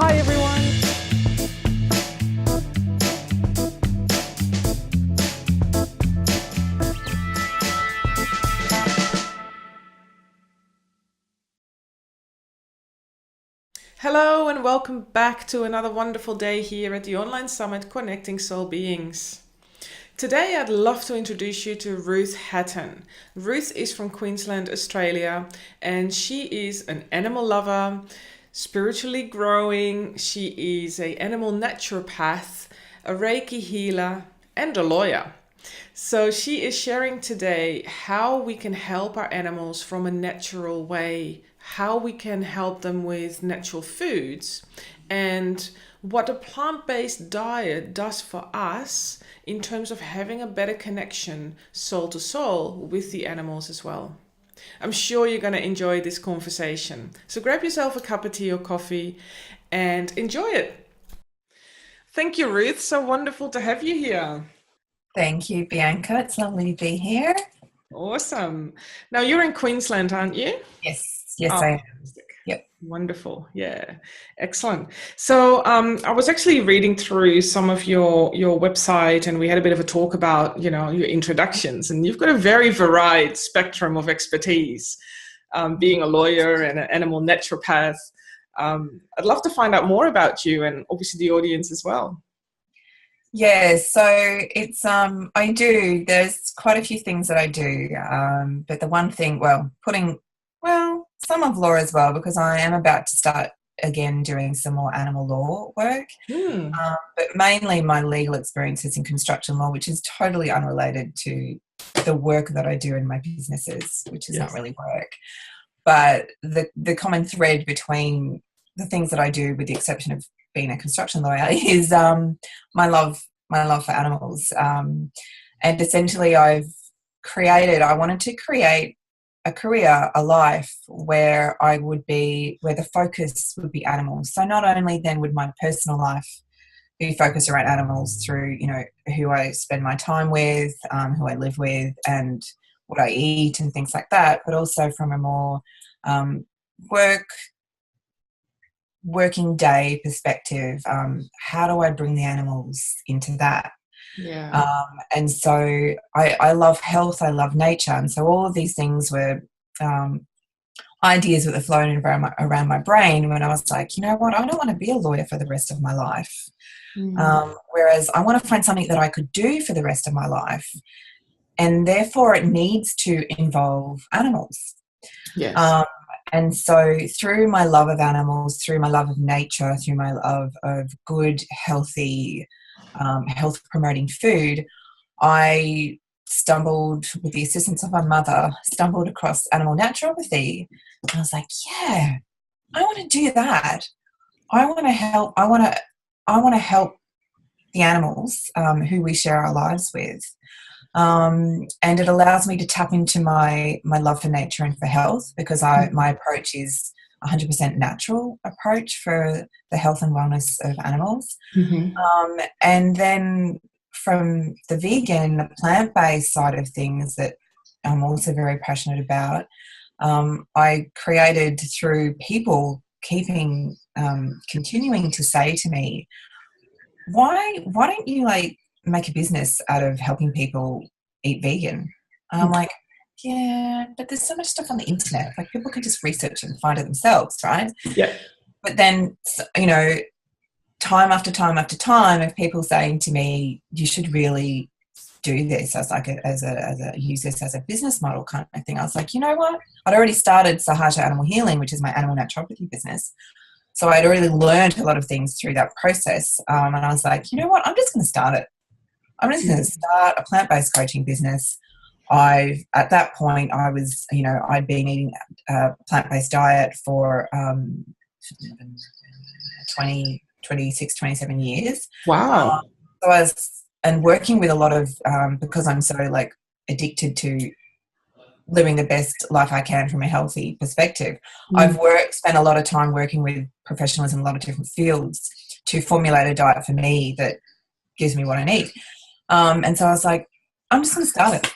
Hi everyone. Hello and welcome back to another wonderful day here at the online summit Connecting Soul Beings. Today I'd love to introduce you to Ruth Hatten. Ruth is from Queensland, Australia, and she is an animal lover, spiritually growing. She is an animal naturopath, a Reiki healer, and a lawyer. So she is sharing today how we can help our animals from a natural way, how we can help them with natural foods, and what a plant-based diet does for us in terms of having a better connection soul to soul with the animals as well. I'm sure you're going to enjoy this conversation. So grab yourself a cup of tea or coffee and enjoy it. Thank you, Ruth. So wonderful to have you here. Thank you, Bianca. It's lovely to be here. Awesome. Now you're in Queensland, aren't you? Yes, Oh, I am. fantastic. Yep. Wonderful. Yeah. Excellent. So I was actually reading through some of your website, and we had a bit of a talk about, your introductions, and you've got a very varied spectrum of expertise, being a lawyer and an animal naturopath. I'd love to find out more about you and obviously the audience as well. Yeah, so it's I do. There's quite a few things that I do, but the one thing, some of law as well, because I am about to start again doing some more animal law work. But mainly my legal experience is in construction law, which is totally unrelated to the work that I do in my businesses, which is not really work. But the common thread between the things that I do, with the exception of being a construction lawyer, is my love for animals. And essentially I wanted to create a career, a life where where the focus would be animals. So not only then would my personal life be focused around animals through, who I spend my time with, who I live with, and what I eat and things like that, but also from a more working day perspective, how do I bring the animals into that? And so I love health, I love nature, and so all of these things were ideas that were floating around my brain when I was like, you know what, I don't want to be a lawyer for the rest of my life. Whereas I want to find something that I could do for the rest of my life, and therefore it needs to involve animals. And so through my love of animals, through my love of nature, through my love of good, healthy, health-promoting food, I stumbled, with the assistance of my mother, across animal naturopathy. And I was like, yeah, I want to do that. I want to help the animals who we share our lives with. And it allows me to tap into my love for nature and for health, because my approach is 100% natural approach for the health and wellness of animals. And then from the vegan, the plant-based side of things that I'm also very passionate about, I created through people continuing to say to me, why don't you make a business out of helping people eat vegan? And I'm like, yeah, but there's so much stuff on the internet. Like, people can just research and find it themselves, right? Yeah. But then, time after time after time of people saying to me, you should really do this use this as a business model kind of thing. I was like, you know what? I'd already started Sahaja Animal Healing, which is my animal naturopathy business. So I'd already learned a lot of things through that process. And I was like, you know what? I'm just going to start it. I'm just going to start a plant-based coaching business. At that point, I was, I'd been eating a plant-based diet for 26, 27 years. Wow. So I was, and working with a lot of, because I'm so addicted to living the best life I can from a healthy perspective. I've spent a lot of time working with professionals in a lot of different fields to formulate a diet for me that gives me what I need. And so I was like, I'm just going to start it.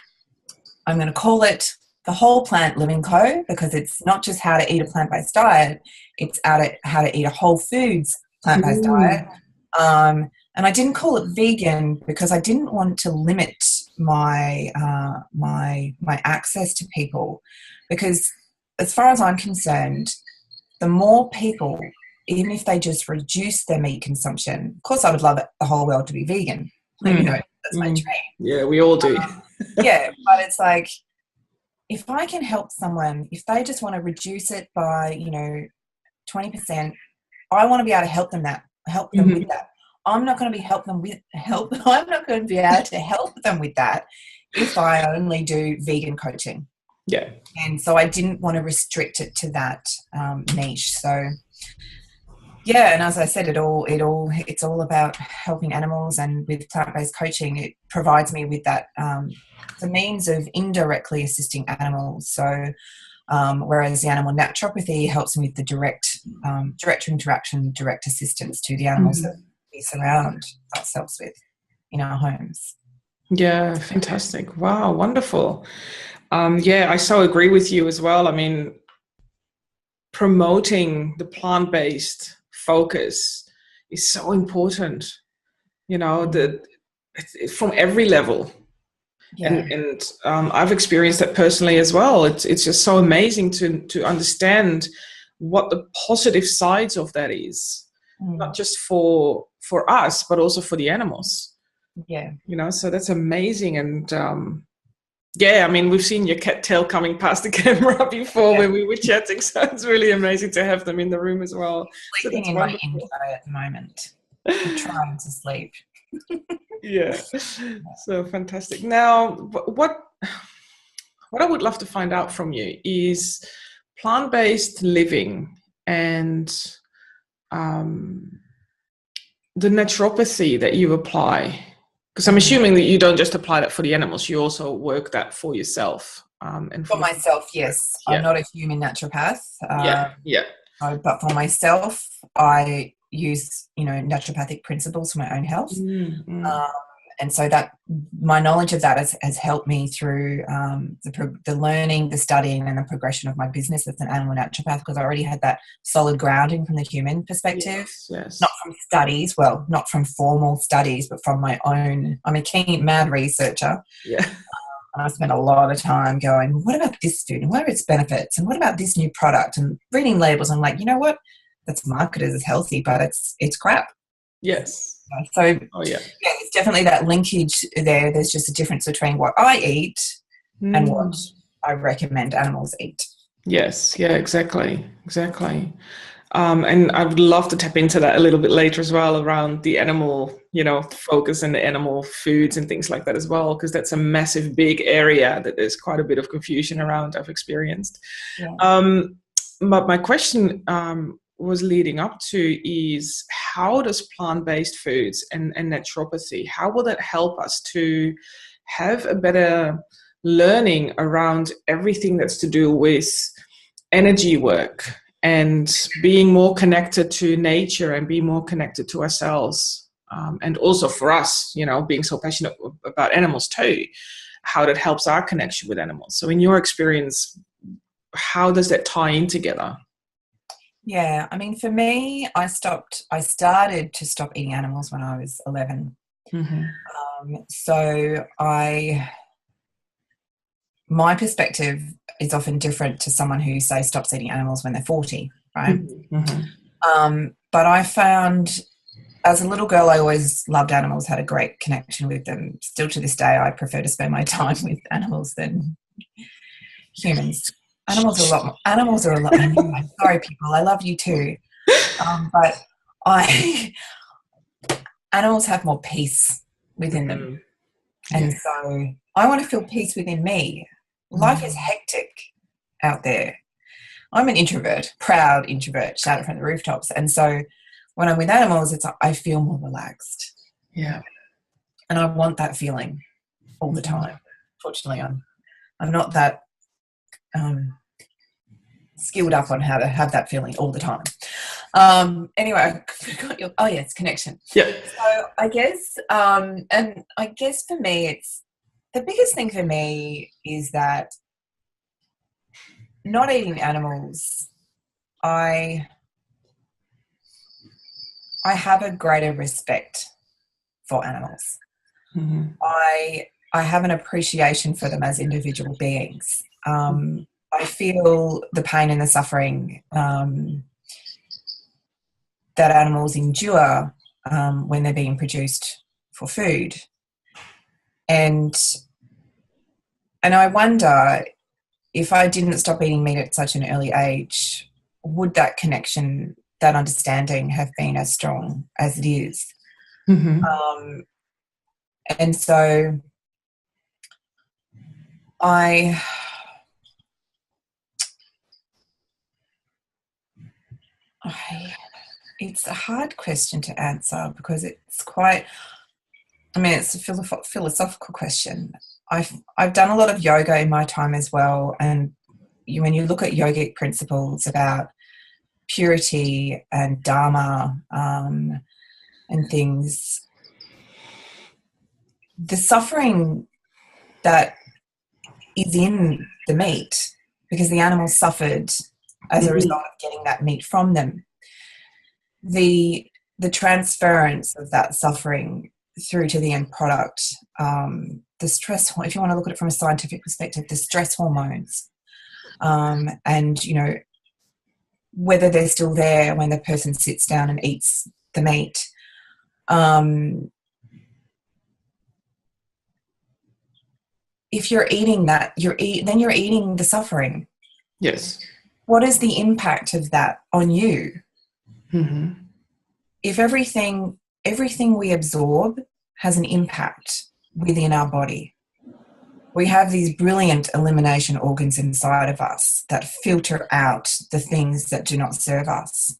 I'm going to call it the Whole Plant Living Co., because it's not just how to eat a plant-based diet, it's how to eat a whole foods plant-based Mm. diet. And I didn't call it vegan because I didn't want to limit my my access to people, because as far as I'm concerned, the more people, even if they just reduce their meat consumption, of course I would love the whole world to be vegan. You know, Mm. that's my Mm. dream. Yeah, we all do. Yeah, but it's like, if I can help someone, if they just want to reduce it by, 20%, I want to be able to help them with Mhm. that. I'm not going to be I'm not going to be able to help them with that if I only do vegan coaching. Yeah. And so I didn't want to restrict it to that niche. So yeah, and as I said, it's all about helping animals, and with plant-based coaching, it provides me with that the means of indirectly assisting animals. So whereas the animal naturopathy helps me with the direct interaction, direct assistance to the animals that Mhm. we surround ourselves with in our homes. Yeah, fantastic. Wow, wonderful. Yeah, I so agree with you as well. I mean, promoting the plant-based focus is so important, Mm. from every level. Yeah. And I've experienced that personally as well. It's just so amazing to understand what the positive sides of that is, not Mm. just for us, but also for the animals. Yeah. So that's amazing. And yeah, I mean, we've seen your cat tail coming past the camera before Yeah. when we were chatting, so it's really amazing to have them in the room as well. So Sleeping that's in my intro wonderful. at the moment. I'm trying to sleep. Yeah, so fantastic. Now, what I would love to find out from you is plant-based living and um, the naturopathy that you apply. Because I'm Mm. assuming that you don't just apply that for the animals, you also work that for yourself and for For the myself, yes. I'm yeah, not a human naturopath. yeah, yeah. But for myself, I use, naturopathic principles for my own health. Mm, mm. Um, and so that my knowledge of that has helped me through the learning, the studying, and the progression of my business as an animal naturopath, because I already had that solid grounding from the human perspective, Yes, not yes. from studies, well, not from formal studies, but from my own. I'm a keen, mad researcher. Yeah. And I spent a lot of time going, what about this food? And what are its benefits? And what about this new product? And reading labels. I'm like, you know what? That's marketed as healthy, but it's crap. Yes. So yeah, Oh, yeah. there's definitely that linkage there. There's just a difference between what I eat and what Mm. I recommend animals eat. Yes. Yeah, exactly. Exactly. And I would love to tap into that a little bit later as well around the animal, focus and the animal foods and things like that as well, because that's a massive, big area that there's quite a bit of confusion around, I've experienced. Yeah. Um, but my question was leading up to is how does plant-based foods and naturopathy, how will that help us to have a better learning around everything that's to do with energy work and being more connected to nature and be more connected to ourselves, and also for us, being so passionate about animals too, how that helps our connection with animals. So in your experience, how does that tie in together? Yeah. I mean, for me, I started to stop eating animals when I was 11. Mm-hmm. So my perspective is often different to someone who, say, stops eating animals when they're 40, right? Mm-hmm. But I found, as a little girl, I always loved animals, had a great connection with them. Still to this day, I prefer to spend my time with animals than humans. Animals are a lot. I know. I'm sorry, people. I love you too. But I animals have more peace within them, Mm-hmm. and Yeah. so I want to feel peace within me. Life is Mm. hectic out there. I'm an introvert, proud introvert, shout it from the rooftops. And so when I'm with animals, it's like I feel more relaxed, Yeah. and I want that feeling all the Mm-hmm. time. Fortunately, I'm not that skilled up on how to have that feeling all the time. Anyway, I forgot your. Oh yeah, it's connection. Yeah. So I guess, and I guess for me, it's the biggest thing for me is that not eating animals. I I have a greater respect for animals. Mm-hmm. I have an appreciation for them as individual beings. I feel the pain and the suffering that animals endure when they're being produced for food. And I wonder, if I didn't stop eating meat at such an early age, would that connection, that understanding have been as strong as it is? Mm-hmm. And so it's a hard question to answer because it's quite, it's a philosophical question. I've done a lot of yoga in my time as well, and when you look at yogic principles about purity and dharma and things, the suffering that is in the meat, because the animals suffered as a result of getting that meat from them, the transference of that suffering through to the end product, the stress, if you want to look at it from a scientific perspective, the stress hormones, and whether they're still there when the person sits down and eats the meat. If you're eating that, then you're eating the suffering. Yes. What is the impact of that on you? Mm-hmm. If everything we absorb has an impact within our body, we have these brilliant elimination organs inside of us that filter out the things that do not serve us.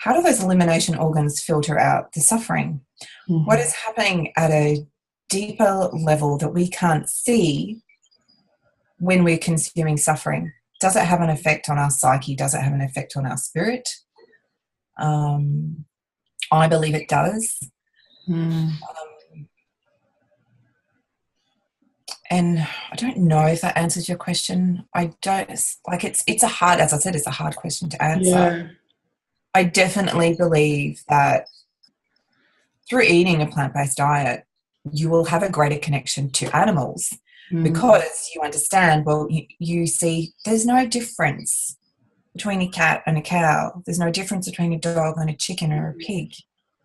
How do those elimination organs filter out the suffering? Mm-hmm. What is happening at a deeper level that we can't see when we're consuming suffering? Does it have an effect on our psyche? Does it have an effect on our spirit? I believe it does. And I don't know if that answers your question. I don't, it's a hard, as I said, it's a hard question to answer. Yeah. I definitely believe that through eating a plant-based diet, you will have a greater connection to animals because you understand, well, you see there's no difference between a cat and a cow. There's no difference between a dog and a chicken or a pig.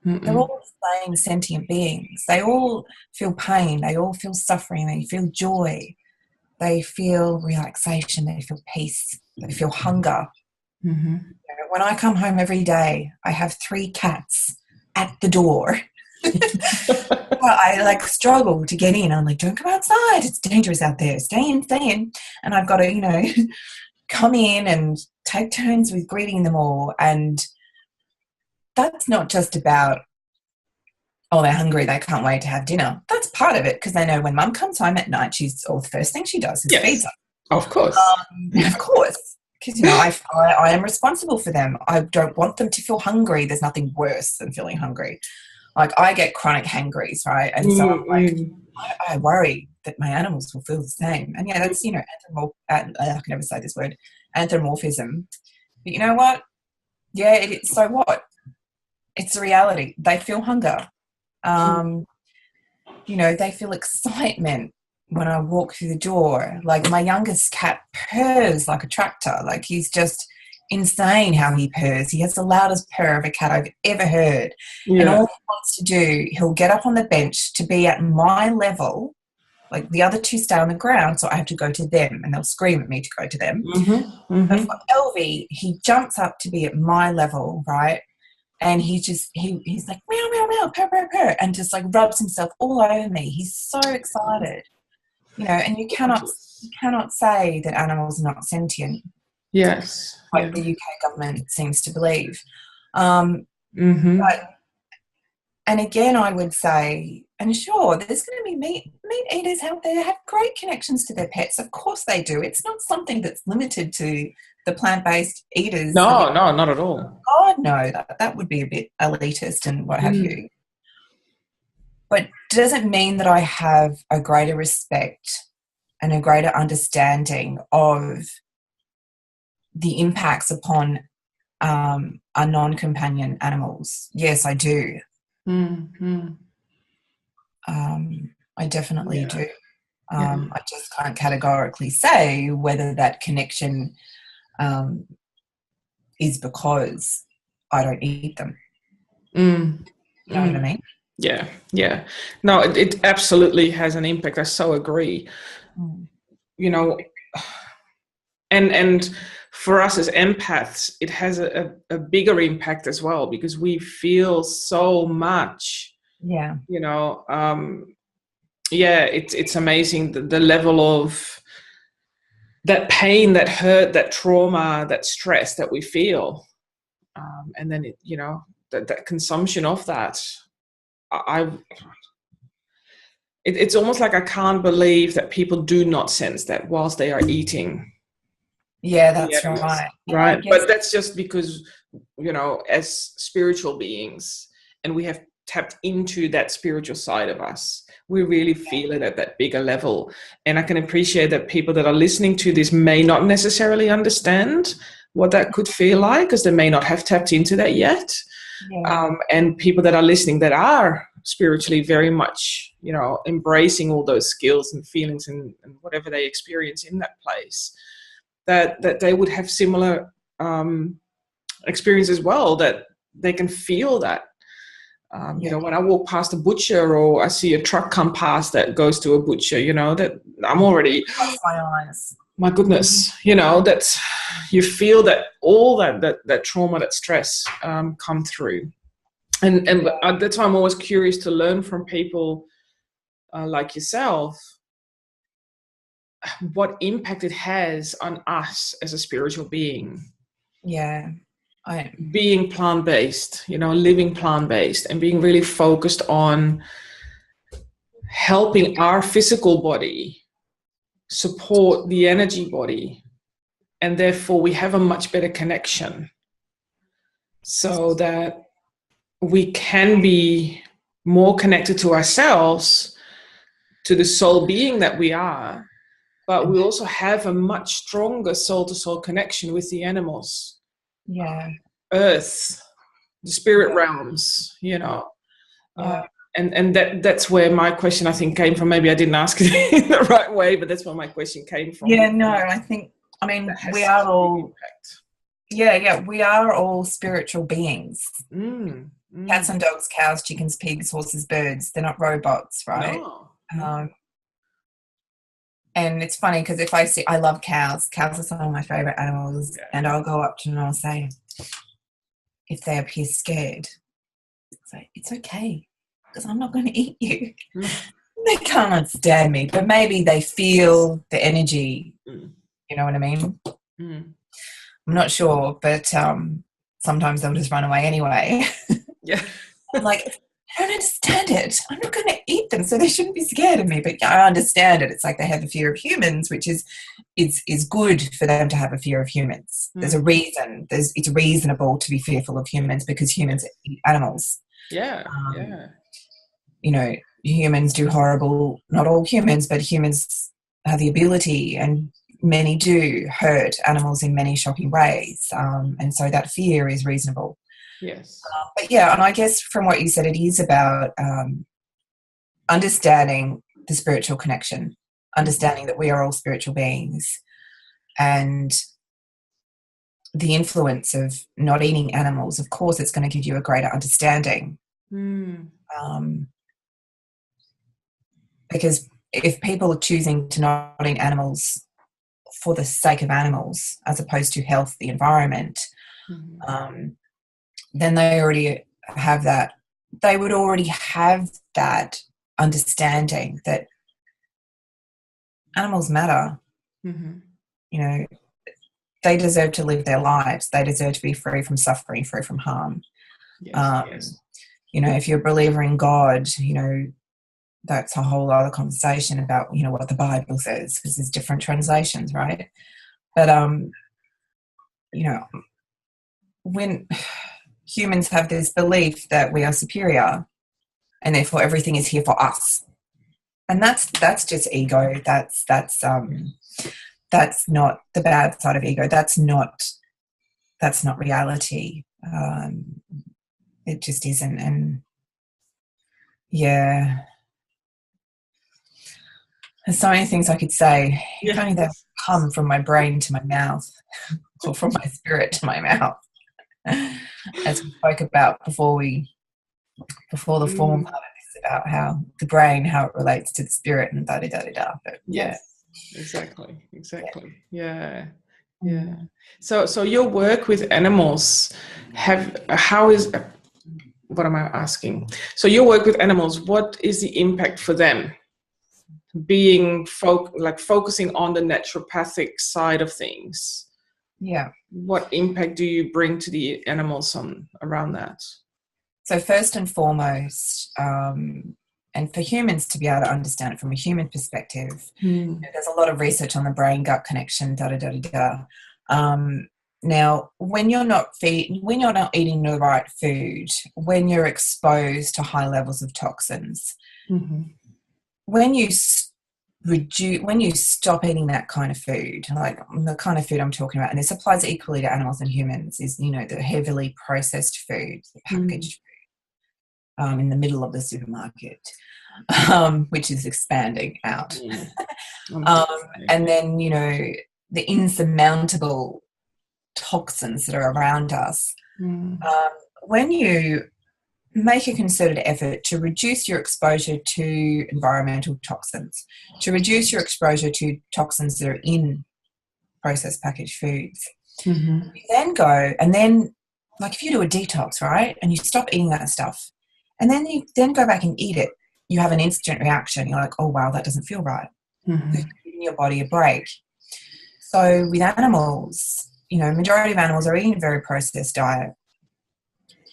They're all the same sentient beings. They all feel pain. They all feel suffering. They feel joy. They feel relaxation. They feel peace. They feel hunger. Mm-hmm. When I come home every day, I have 3 cats at the door. I struggle to get in. I'm like, don't come outside. It's dangerous out there. Stay in, stay in. And I've got to, come in and take turns with greeting them all. And that's not just about, oh, they're hungry, they can't wait to have dinner. That's part of it, because they know when mum comes home at night, the first thing she does is feeds them. Of course. Of course. Because, I am responsible for them. I don't want them to feel hungry. There's nothing worse than feeling hungry. I get chronic hangries, right? And so I worry that my animals will feel the same. And that's, I can never say this word, anthropomorphism. But you know what? Yeah, it is. So what? It's the reality. They feel hunger. They feel excitement when I walk through the door. Like, my youngest cat purrs like a tractor. Like, he's just insane how he purrs. He has the loudest purr of a cat I've ever heard. Yeah. And all he wants to do, he'll get up on the bench to be at my level. Like, the other 2 stay on the ground, so I have to go to them, and they'll scream at me to go to them. Mm-hmm. Mm-hmm. But for Elvie, he jumps up to be at my level, right? And he's like, meow, meow, meow, purr, purr, purr, and just rubs himself all over me. He's so excited, and you cannot say that animals are not sentient. Yes. Like the UK government seems to believe. And again, I would say, and sure, there's going to be meat eaters out there that have great connections to their pets. Of course they do. It's not something that's limited to the plant-based eaters. No, not at all. God, no, that would be a bit elitist and what have you. But does it mean that I have a greater respect and a greater understanding of the impacts upon are non-companion animals. Yes, I do. Mm-hmm. I definitely do. Yeah. I just can't categorically say whether that connection is because I don't eat them. Mm. You know what I mean? Yeah, yeah. No, it absolutely has an impact. I so agree. Mm. You know, and for us as empaths, it has a bigger impact as well, because we feel so much. Yeah. You know, yeah, it's amazing the level of that pain, that hurt, that trauma, that stress that we feel, and then that consumption of that. It's almost like I can't believe that people do not sense that whilst they are eating Yeah, the that's animals, right. And I right? guess, But that's just because, as spiritual beings, and we have tapped into that spiritual side of us, we really feel it at that bigger level. And I can appreciate that people that are listening to this may not necessarily understand what that could feel like, because they may not have tapped into that yet. yeah, And people that are listening that are spiritually very much, embracing all those skills and feelings and whatever they experience in that place, that they would have similar experience as well, that they can feel that. When I walk past a butcher, or I see a truck come past that goes to a butcher, that I'm already, cross my eyes. my goodness, that's, you feel that all that trauma, that stress come through. And that's why I'm always curious to learn from people like yourself, what impact it has on us as a spiritual being. Yeah. Being plant-based, living plant-based, and being really focused on helping our physical body support the energy body. And therefore we have a much better connection, so that we can be more connected to ourselves, to the soul being that we are, but we also have a much stronger soul-to-soul connection with the animals, Yeah. earth, the spirit realms, and that's where my question, I think, came from. Maybe I didn't ask it in the right way, but that's where my question came from. Yeah, no, I mean, we are all, we are all spiritual beings. Cats and dogs, cows, chickens, pigs, horses, birds, they're not robots, right? No. And it's funny because I love cows. Cows are some of my favorite animals. Yeah. And I'll go up to them and I'll say, if they appear scared, it's okay, because I'm not going to eat you. They can't understand me, but maybe they feel the energy. You know what I mean? I'm not sure, but sometimes they'll just run away anyway. Yeah. I'm like, I don't understand it. I'm not going to eat them, so they shouldn't be scared of me. But I understand it. It's like they have a fear of humans, which is good for them to have a fear of humans. There's a reason. It's reasonable to be fearful of humans, because humans eat animals. Yeah. Humans do horrible. Not all humans, but humans have the ability, and many do hurt animals in many shocking ways. And so that fear is reasonable. Yes. But yeah, and I guess from what you said, it is about understanding the spiritual connection, understanding that we are all spiritual beings, and the influence of not eating animals. Of course, it's going to give you a greater understanding. Because if people are choosing to not eat animals for the sake of animals, as opposed to health, the environment, then they already have that. They would already have that understanding that animals matter. They deserve to live their lives. They deserve to be free from suffering, free from harm. Yes. If you're a believer in God, that's a whole other conversation about, what the Bible says, because there's different translations, right? But, when humans have this belief that we are superior and therefore everything is here for us, and that's just ego. That's not the bad side of ego. That's not reality. It just isn't. And yeah, there's so many things I could say. If only they come from my brain to my mouth, or from my spirit to my mouth, as we spoke about before the formal part of this, about how the brain, how it relates to the spirit, and da da da da. But yeah, exactly. Yeah. So your work with animals, what am I asking? So your work with animals, what is the impact for them? Being focusing on the naturopathic side of things. Yeah. What impact do you bring to the animals around that? So first and foremost, and for humans to be able to understand it from a human perspective, there's a lot of research on the brain-gut connection, da da da da da. Now, when you're not eating the right food, when you're exposed to high levels of toxins, when you stop eating that kind of food, like the kind of food I'm talking about, and this applies equally to animals and humans, is, you know, the heavily processed food, the packaged food, in the middle of the supermarket, which is expanding out. And then, you know, the insurmountable toxins that are around us. When you make a concerted effort to reduce your exposure to environmental toxins, to reduce your exposure to toxins that are in processed packaged foods, you then go, and then, like, if you do a detox, right, and you stop eating that stuff, and then you then go back and eat it, you have an instant reaction. You're like, oh wow, that doesn't feel right. You're giving your body a break. So with animals, you know, majority of animals are eating a very processed diet.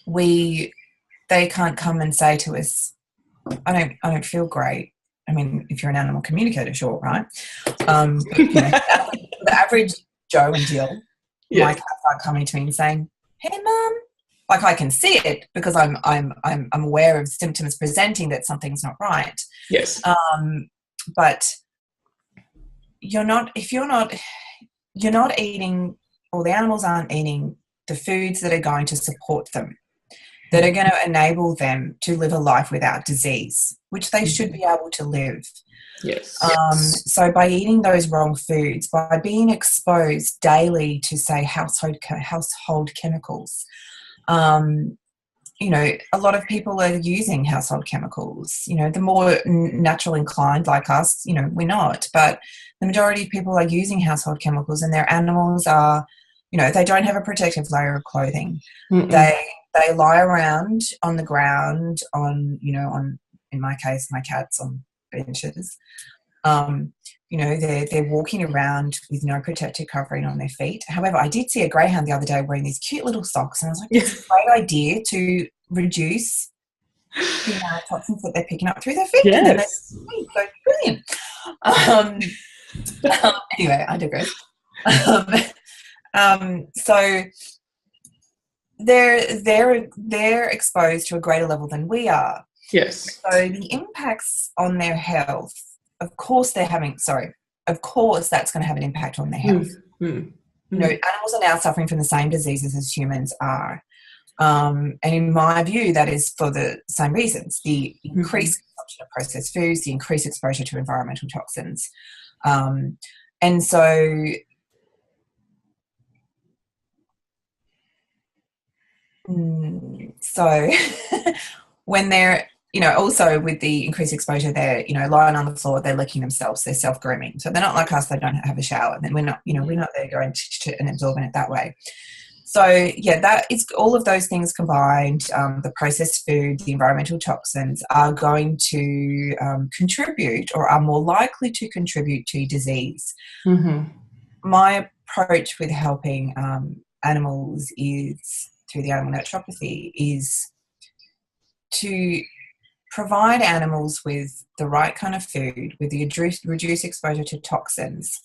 They can't come and say to us, I don't feel great. I mean, if you're an animal communicator, sure, right? But, you know, the average Joe and Jill, my cats aren't coming to me and saying, hey mum, like, I can see it because I'm aware of symptoms presenting that something's not right. Yes. But you're not eating, or the animals aren't eating the foods that are going to support them, that are going to enable them to live a life without disease, which they should be able to live. Yes. So by eating those wrong foods, by being exposed daily to, say, household chemicals, you know, a lot of people are using household chemicals. You know, the more natural inclined like us, you know, we're not, but the majority of people are using household chemicals, and their animals are, you know, they don't have a protective layer of clothing. They lie around on the ground, in my case, my cats on benches. You know, they're walking around with no protective covering on their feet. However, I did see a greyhound the other day wearing these cute little socks, and I was like, it's a great idea to reduce the amount of toxins that they're picking up through their feet. Yes. So brilliant. Anyway, I digress. So they're exposed to a greater level than we are. Yes. So the impacts on their health, of course that's going to have an impact on their health. You know, animals are now suffering from the same diseases as humans are. And in my view, that is for the same reasons: the increased consumption of processed foods, the increased exposure to environmental toxins. And so when they're, you know, also with the increased exposure, they're, you know, lying on the floor, they're licking themselves, they're self-grooming. So they're not like us, they don't have a shower. And then we're not there going and absorbing it that way. So yeah, that is all of those things combined. The processed food, the environmental toxins are going to contribute, or are more likely to contribute to disease. My approach with helping animals is, through the animal naturopathy, is to provide animals with the right kind of food, with the reduced exposure to toxins,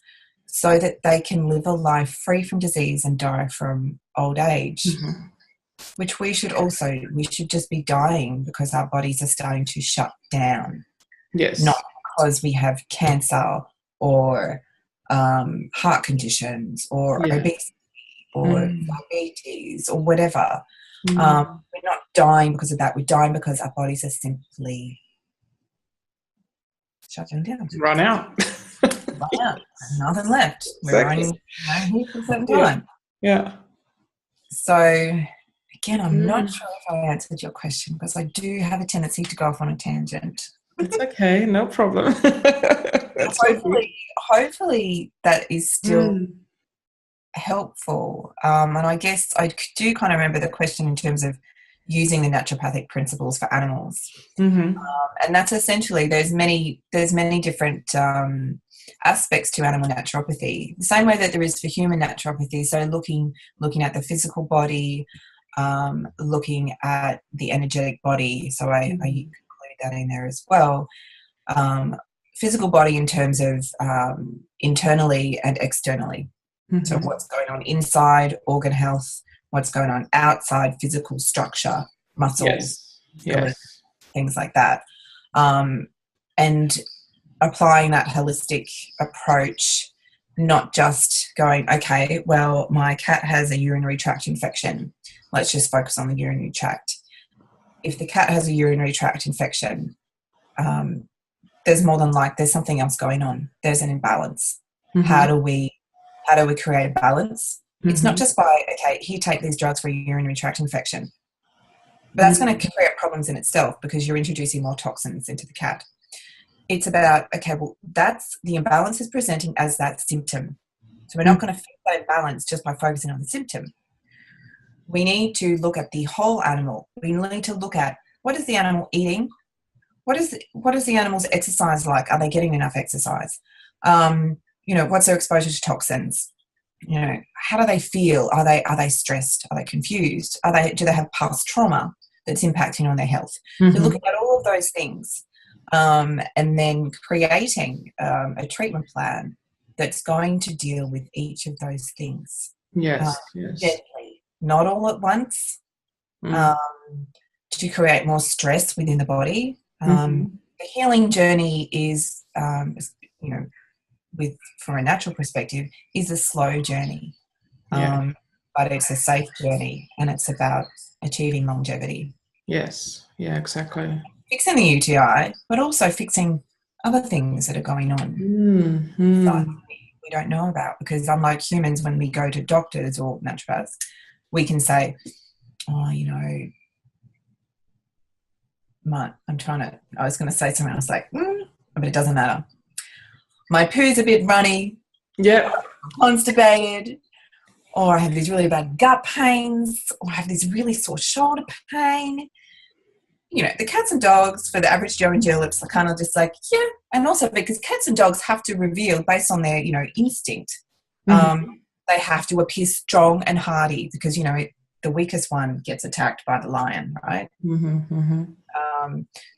so that they can live a life free from disease and die from old age, which we should just be dying because our bodies are starting to shut down. Yes. Not because we have cancer or heart conditions or obesity or diabetes or whatever. Mm. We're not dying because of that. We're dying because our bodies are simply shutting down. Run out. Run out. Nothing left. Exactly. We're only here for a certain Yeah. time. Yeah. So, again, I'm not sure if I answered your question because I do have a tendency to go off on a tangent. It's okay, no problem. That's hopefully that is still helpful. And I guess I do kind of remember the question in terms of using the naturopathic principles for animals. And that's essentially, there's many different aspects to animal naturopathy, the same way that there is for human naturopathy. So looking at the physical body, looking at the energetic body. So I include that in there as well. Physical body in terms of internally and externally. So what's going on inside, organ health, what's going on outside, physical structure, muscles, things like that. And applying that holistic approach, not just going, okay, well, my cat has a urinary tract infection. Let's just focus on the urinary tract. If the cat has a urinary tract infection, there's something else going on. There's an imbalance. How do we create a balance? It's not just by, okay, here, take these drugs for a urinary tract infection. But that's going to create problems in itself because you're introducing more toxins into the cat. It's about, okay, well, that's the imbalance is presenting as that symptom. So we're not going to fix that imbalance just by focusing on the symptom. We need to look at the whole animal. We need to look at, what is the animal eating? What is the animal's exercise like? Are they getting enough exercise? What's their exposure to toxins? How do they feel? Are they stressed? Are they confused? Do they have past trauma that's impacting on their health? So looking at all of those things, and then creating a treatment plan that's going to deal with each of those things. Yes. Gently, not all at once, to create more stress within the body. The healing journey is, from a natural perspective, is a slow journey, but it's a safe journey, and it's about achieving longevity. Yes, yeah, exactly. Fixing the UTI, but also fixing other things that are going on that we don't know about, because unlike humans, when we go to doctors or naturopaths, we can say, I was going to say something else like, but it doesn't matter. My poo's a bit runny. Yeah. Constipated. Or I have these really bad gut pains. Or I have this really sore shoulder pain. The cats and dogs, for the average Joe and Juleps, are kind of just like, yeah. And also because cats and dogs have to reveal based on their, instinct. They have to appear strong and hardy because, the weakest one gets attacked by the lion, right?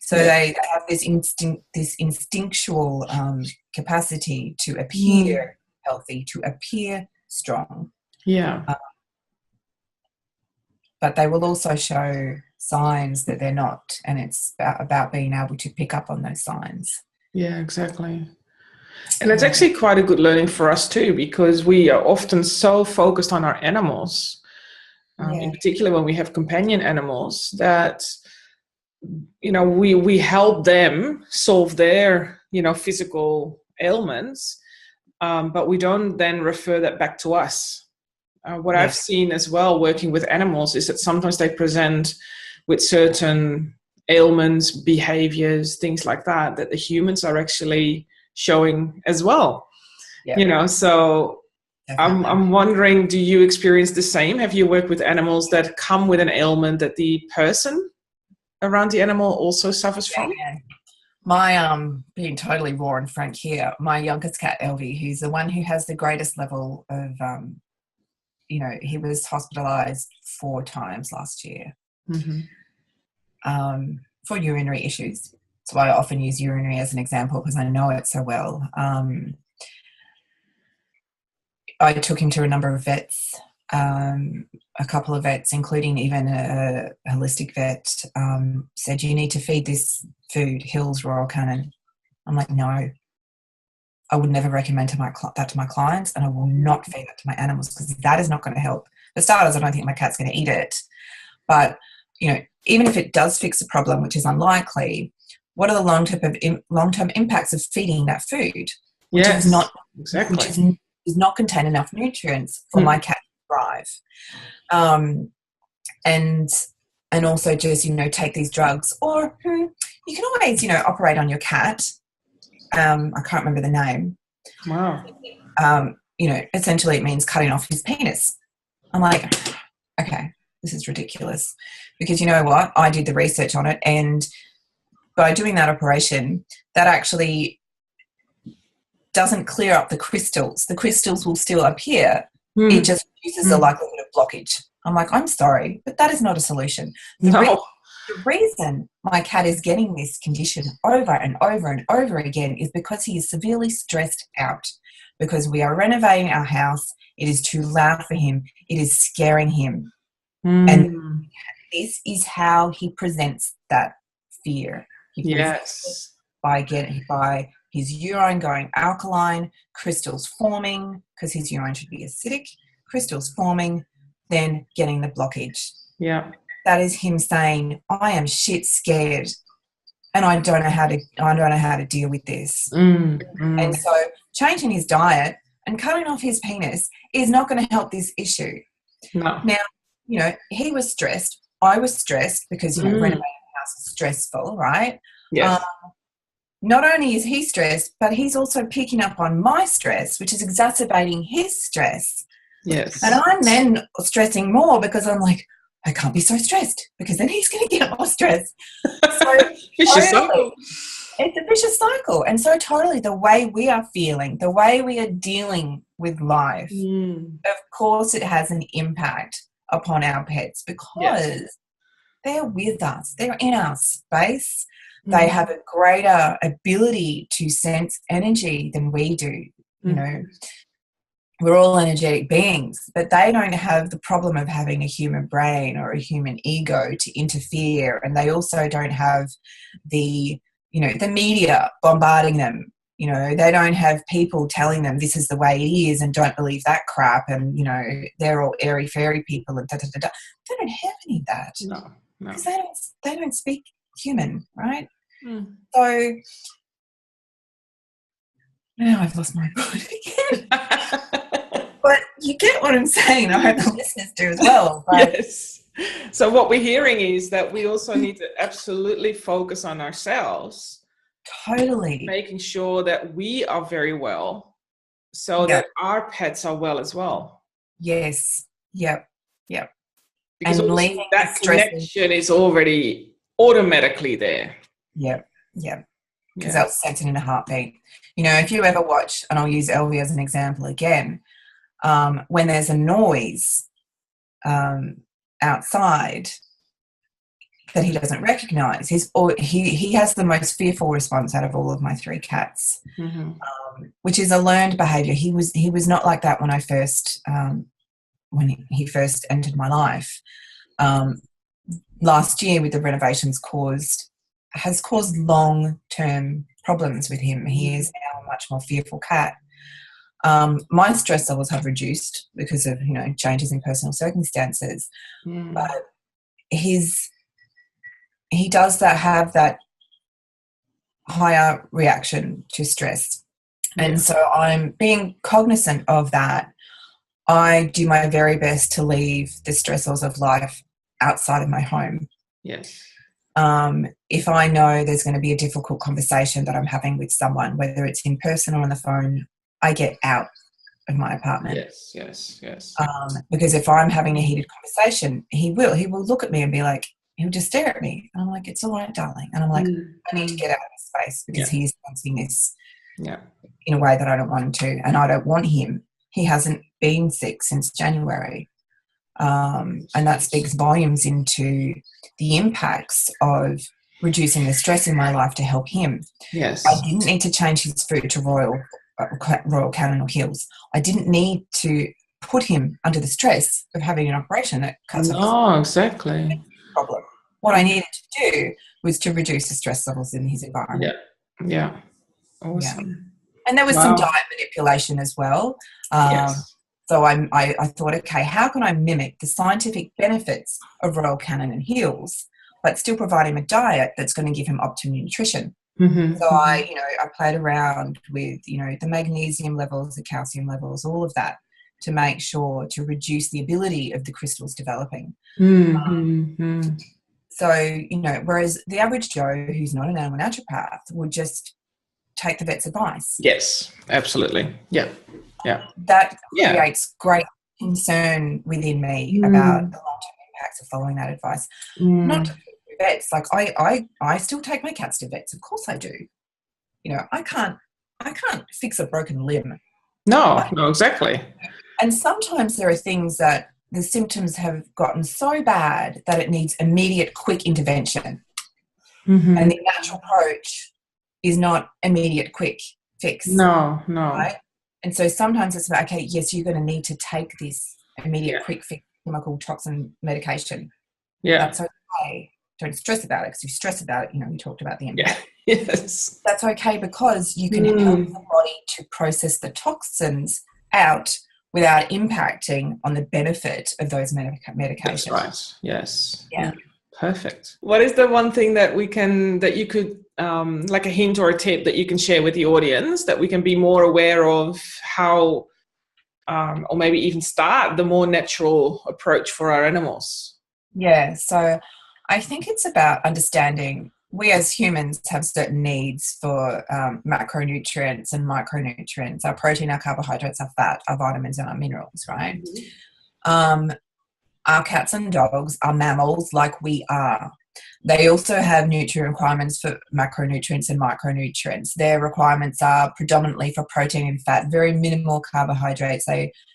So they have this instinctual capacity to appear healthy, to appear strong. Yeah. But they will also show signs that they're not, and it's about being able to pick up on those signs. Yeah, exactly. And it's actually quite a good learning for us too, because we are often so focused on our animals, in particular when we have companion animals, that we help them solve their physical ailments, but we don't then refer that back to us. What I've seen as well working with animals is that sometimes they present with certain ailments, behaviors, things like that the humans are actually showing as well. So I'm wondering, do you experience the same? Have you worked with animals that come with an ailment that the person around the animal also suffers from? My being totally raw and frank here, my youngest cat Elvie, who's the one who has the greatest level of he was hospitalized 4 times last year for urinary issues. So I often use urinary as an example because I know it so well. I took him to a number of vets, a couple of vets, including even a holistic vet, said, you need to feed this food, Hills Royal Canin. I'm like, no. I would never recommend that to my clients, and I will not feed that to my animals, because that is not going to help. For starters, I don't think my cat's going to eat it. But, even if it does fix the problem, which is unlikely, what are the long-term impacts of feeding that food, which Yes, is not exactly. which does not contain enough nutrients for my cat to thrive, and also just take these drugs, or you can always operate on your cat. I can't remember the name. Wow. Essentially it means cutting off his penis. I'm like, okay, this is ridiculous, because you know what? I did the research on it, and by doing that operation, that actually doesn't clear up the crystals. The crystals will still appear. It just reduces the likelihood of blockage. I'm like, I'm sorry, but that is not a solution. The reason my cat is getting this condition over and over and over again is because he is severely stressed out, because we are renovating our house. It is too loud for him. It is scaring him. And this is how he presents that fear. He presents it by his urine going alkaline, crystals forming, because his urine should be acidic, crystals forming, then getting the blockage. Yeah. That is him saying, I am shit scared, and I don't know how to deal with this. And so changing his diet and cutting off his penis is not going to help this issue. No. Now, he was stressed. I was stressed, because, renovating the house is stressful, right? Yes. Not only is he stressed, but he's also picking up on my stress, which is exacerbating his stress. Yes. And I'm then stressing more, because I'm like, I can't be so stressed, because then he's going to get more stressed. So vicious cycle. It's a vicious cycle. And so totally the way we are feeling, the way we are dealing with life, of course it has an impact upon our pets, because they're with us. They're in our space. They have a greater ability to sense energy than we do. We're all energetic beings, but they don't have the problem of having a human brain or a human ego to interfere. And they also don't have the media bombarding them. They don't have people telling them this is the way it is and don't believe that crap. And, they're all airy fairy people and da-da-da-da. They don't have any of that. No. Because they don't speak human, right? So now I've lost my point again. But you get what I'm saying. I hope the listeners do as well. But yes. So what we're hearing is that we also need to absolutely focus on ourselves. Totally. Making sure that we are very well, so that our pets are well as well. Yes. Yep. Because that connection is already automatically there. Yep. Because they'll sense it in a heartbeat. If you ever watch, and I'll use Elvie as an example again, when there's a noise outside that he doesn't recognize, he has the most fearful response out of all of my 3 cats, which is a learned behavior. He was not like that when I first when he first entered my life. Last year, with the renovations, has caused long-term problems with him. He is now a much more fearful cat. My stress levels have reduced because of changes in personal circumstances, but he does have that higher reaction to stress, and so I'm being cognizant of that. I do my very best to leave the stressors of life outside of my home. Yes. If I know there's going to be a difficult conversation that I'm having with someone, whether it's in person or on the phone, I get out of my apartment. Yes. Because if I'm having a heated conversation, he will look at me and be like, he'll just stare at me. And I'm like, it's all right, darling. And I'm like, I need to get out of this space, because he's sensing this in a way that I don't want him to. And I don't want him. He hasn't been sick since January. And that speaks volumes into the impacts of reducing the stress in my life to help him. Yes. I didn't need to change his food to Royal Canin or Hills. I didn't need to put him under the stress of having an operation that cuts off. No, exactly. Problem. What I needed to do was to reduce the stress levels in his environment. Yeah. Awesome. And there was some Wow. diet manipulation as well. Yes. So I thought, okay, how can I mimic the scientific benefits of Royal Canin and Heels, but still provide him a diet that's going to give him optimum nutrition? Mm-hmm. So Mm-hmm. I played around with, the magnesium levels, the calcium levels, all of that to make sure to reduce the ability of the crystals developing. Mm-hmm. So, whereas the average Joe who's not an animal naturopath would just take the vet's advice. Yes, absolutely. Yeah. Yeah. That Yeah. creates great concern within me about Mm. the long-term impacts of following that advice. Not Mm. just with vets, like I still take my cats to vets. Of course I do. I can't fix a broken limb. No, exactly. And sometimes there are things that the symptoms have gotten so bad that it needs immediate, quick intervention. Mm-hmm. And the natural approach is not immediate, quick fix. No. Right? And so sometimes it's about, okay, yes, you're going to need to take this immediate, Yeah. quick fix chemical toxin medication. Yeah. That's okay. Don't stress about it, because if you stress about it, we talked about the Yeah. impact. Yes. That's okay, because you can help the body to process the toxins out without impacting on the benefit of those medications. That's right. Yes. Yeah. Perfect. What is the one thing that you could, like a hint or a tip that you can share with the audience that we can be more aware of how, or maybe even start the more natural approach for our animals? Yeah. So I think it's about understanding we as humans have certain needs for macronutrients and micronutrients, our protein, our carbohydrates, our fat, our vitamins, and our minerals, right? Mm-hmm. Our cats and dogs are mammals like we are. They also have nutrient requirements for macronutrients and micronutrients. Their requirements are predominantly for protein and fat, very minimal carbohydrates.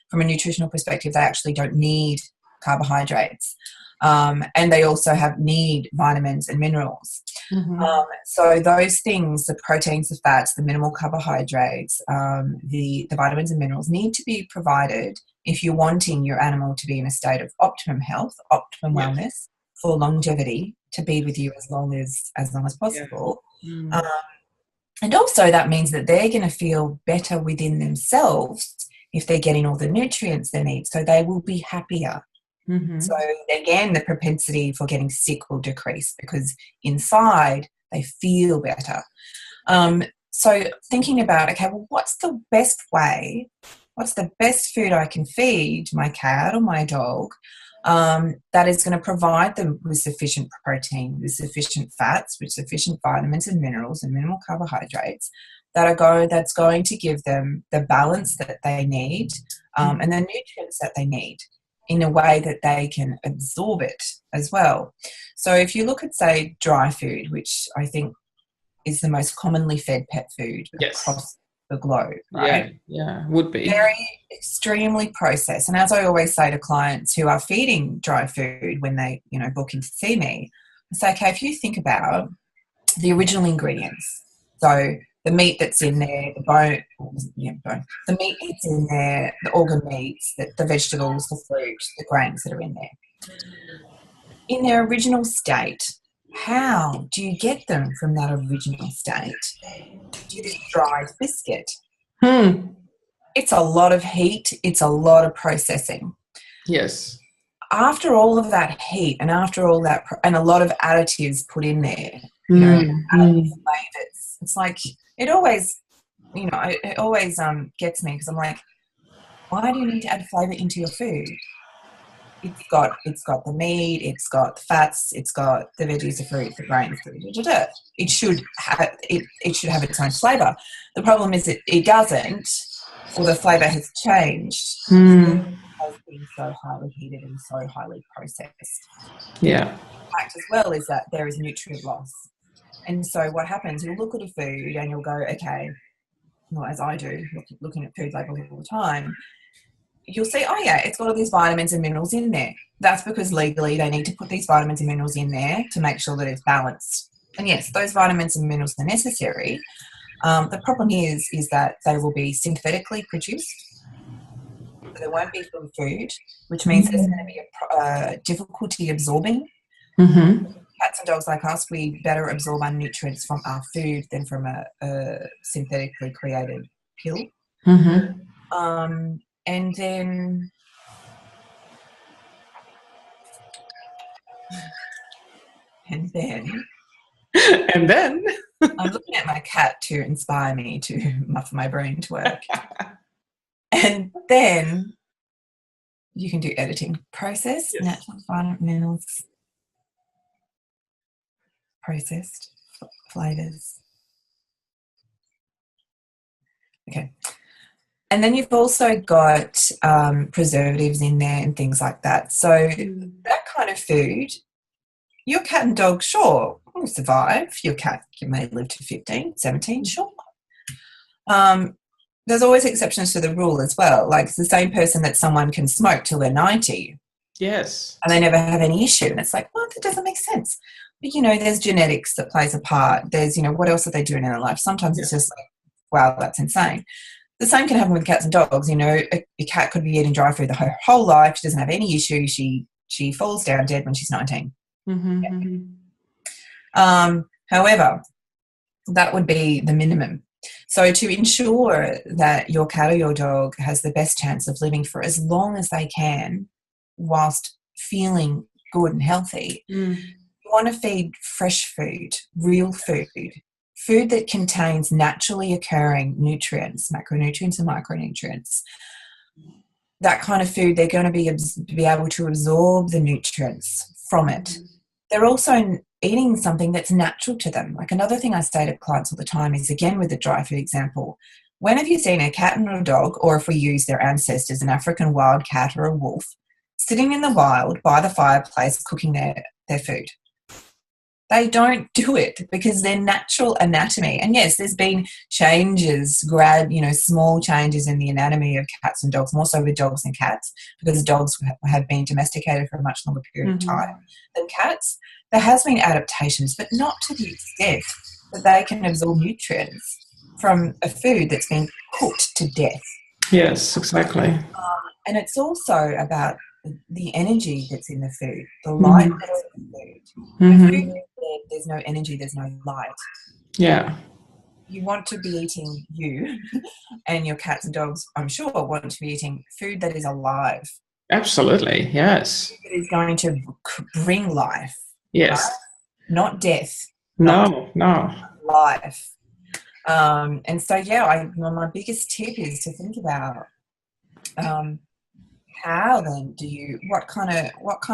From a nutritional perspective, they actually don't need carbohydrates. And they also need vitamins and minerals. Mm-hmm. So those things, the proteins, the fats, the minimal carbohydrates, the vitamins and minerals need to be provided if you're wanting your animal to be in a state of optimum health, optimum wellness, for longevity, to be with you as long as possible. Yeah. And also that means that they're going to feel better within themselves if they're getting all the nutrients they need. So they will be happier. Mm-hmm. So again, the propensity for getting sick will decrease because inside they feel better. So thinking about, okay, well, what's the best way? What's the best food I can feed my cat or my dog that is going to provide them with sufficient protein, with sufficient fats, with sufficient vitamins and minerals and minimal carbohydrates that's going to give them the balance that they need and the nutrients that they need in a way that they can absorb it as well. So if you look at, say, dry food, which I think is the most commonly fed pet food across the globe, right? Yeah, would be. Very extremely processed. And as I always say to clients who are feeding dry food when they, book in to see me, I say, okay, if you think about the original ingredients, so the meat that's in there, the meat that's in there, the organ meats, the vegetables, the fruit, the grains that are in there. In their original state, how do you get them from that original state to this dried biscuit? It's a lot of heat. It's a lot of processing. Yes. After all of that heat and after all that, and a lot of additives put in there, additives, flavors, it's like it always, it always gets me because I'm like, why do you need to add flavor into your food? It's got the meat, it's got the fats, it's got the veggies, the fruit, the grains. It should have its own flavor. The problem is it doesn't, or the flavor has changed. Has been so highly heated and so highly processed. Yeah. The fact as well is that there is nutrient loss. And so what happens, you'll look at a food and you'll go, okay, well, as I do, looking at food labels all the time, you'll see, oh yeah, it's got all these vitamins and minerals in there. That's because legally they need to put these vitamins and minerals in there to make sure that it's balanced. And yes, those vitamins and minerals are necessary. The problem is that they will be synthetically produced. So they won't be from food, which means there's going to be a difficulty absorbing. Cats and dogs like us, we better absorb our nutrients from our food than from a synthetically created pill. Mm-hmm. And then and then I'm looking at my cat to inspire me for my brain to work. And then you can do editing. Processed, natural minerals, processed flavors. Okay. And then you've also got preservatives in there and things like that. So that kind of food, your cat and dog, sure, will survive. Your cat, you may live to 15, 17, sure. There's always exceptions to the rule as well. Like it's the same person that someone can smoke till they're 90. Yes. And they never have any issue. And it's like, well, that doesn't make sense. But, you know, there's genetics that plays a part. There's, you know, what else are they doing in their life? Sometimes it's just like, wow, that's insane. The same can happen with cats and dogs. You know, a cat could be eating dry food her whole life. She doesn't have any issue. She falls down dead when she's 19. Mm-hmm. However, that would be the minimum. So to ensure that your cat or your dog has the best chance of living for as long as they can whilst feeling good and healthy, you want to feed fresh food, real food that contains naturally occurring nutrients, macronutrients and micronutrients. That kind of food, they're going to be able to absorb the nutrients from it. They're also eating something that's natural to them. Like another thing I say to clients all the time is, again, with the dry food example, when have you seen a cat and a dog, or if we use their ancestors, an African wild cat or a wolf, sitting in the wild by the fireplace cooking their food? They don't do it because their natural anatomy, and yes, there's been changes, small changes in the anatomy of cats and dogs, more so with dogs and cats, because dogs have been domesticated for a much longer period of time than cats. There has been adaptations, but not to the extent that they can absorb nutrients from a food that's been cooked to death. Yes, exactly. And it's also about the energy that's in the food, the light that's in the food. If food is dead, there's no energy, there's no light. Yeah. You want to be eating, you and your cats and dogs, I'm sure, want to be eating food that is alive. Absolutely, yes. Food that is going to bring life. Yes. Right? Not death. No. Life. And so, my biggest tip is to think about how then what kind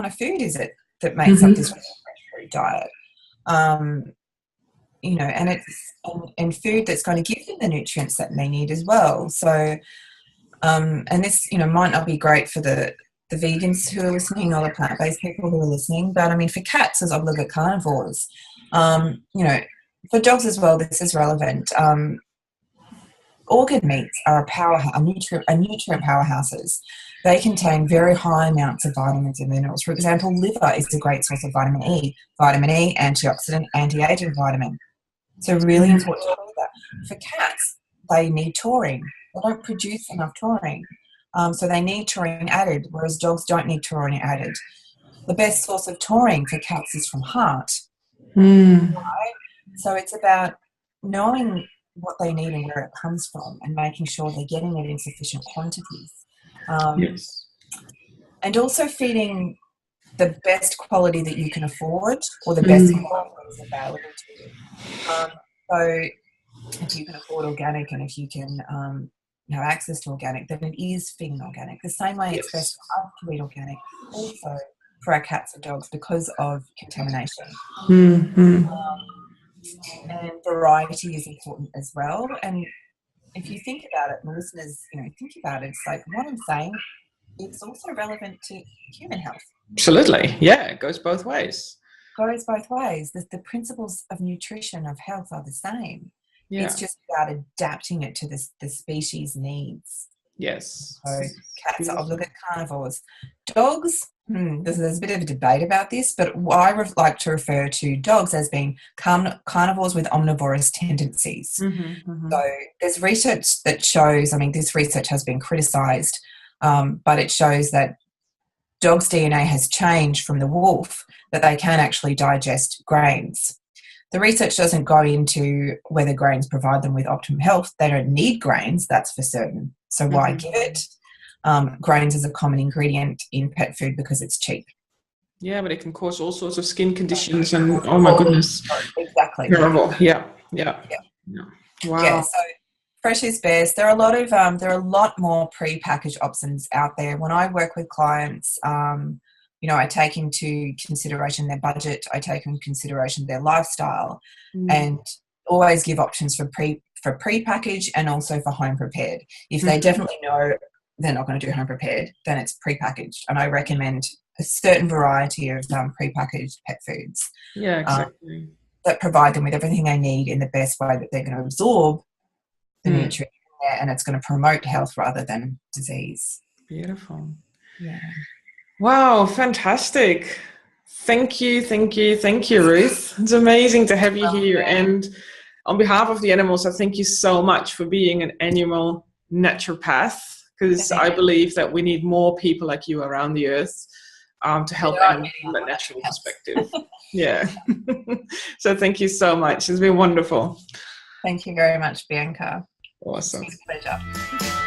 of food is it that makes up this fresh fruit diet? And it's and food that's going to give them the nutrients that they need as well. So, and this, might not be great for the vegans who are listening or the plant-based people who are listening, but I mean, for cats as obligate carnivores, for dogs as well, this is relevant. Organ meats are nutrient powerhouses. They contain very high amounts of vitamins and minerals. For example, liver is a great source of vitamin E. Vitamin E, antioxidant, anti-aging vitamin. So really important to know that. For cats, they need taurine. They don't produce enough taurine. So they need taurine added, whereas dogs don't need taurine added. The best source of taurine for cats is from heart. Right? So it's about knowing what they need and where it comes from and making sure they're getting it in sufficient quantities. Yes. And also feeding the best quality that you can afford, or the best quality that is available to you. So if you can afford organic and if you can have access to organic, then it is feeding organic. The same way it's best for us to eat organic, also for our cats and dogs, because of contamination. And variety is important as well. And if you think about it, and listeners, think about it, it's like what I'm saying, it's also relevant to human health. Absolutely. Yeah, it goes both ways. The principles of nutrition, of health, are the same. Yeah. It's just about adapting it to the species needs. Yes. So cats are obligate carnivores. Dogs, there's a bit of a debate about this, but I like to refer to dogs as being carnivores with omnivorous tendencies. So there's research that shows, this research has been criticised, but it shows that dogs' DNA has changed from the wolf, that they can actually digest grains. The research doesn't go into whether grains provide them with optimum health. They don't need grains, that's for certain. So why give it? Grains is a common ingredient in pet food because it's cheap. Yeah, but it can cause all sorts of skin conditions and oh my goodness. Exactly. Terrible. Yeah. Yeah. Wow. Yeah, so fresh is best. There are a lot more pre-packaged options out there. When I work with clients, I take into consideration their budget, I take into consideration their lifestyle, and always give options for pre-packaged and also for home prepared. If they definitely know they're not going to do home prepared, then it's pre-packaged, and I recommend a certain variety of pre-packaged pet foods. Yeah, exactly. That provide them with everything they need in the best way that they're going to absorb the nutrients, and it's going to promote health rather than disease. Beautiful. Yeah. Wow, fantastic. Thank you, Ruth. It's amazing to have you here. And on behalf of the animals, I thank you so much for being an animal naturopath, because I believe that we need more people like you around the earth to help animals from a natural perspective. Yeah. So thank you so much. It's been wonderful. Thank you very much, Bianca. Awesome. It's been a pleasure.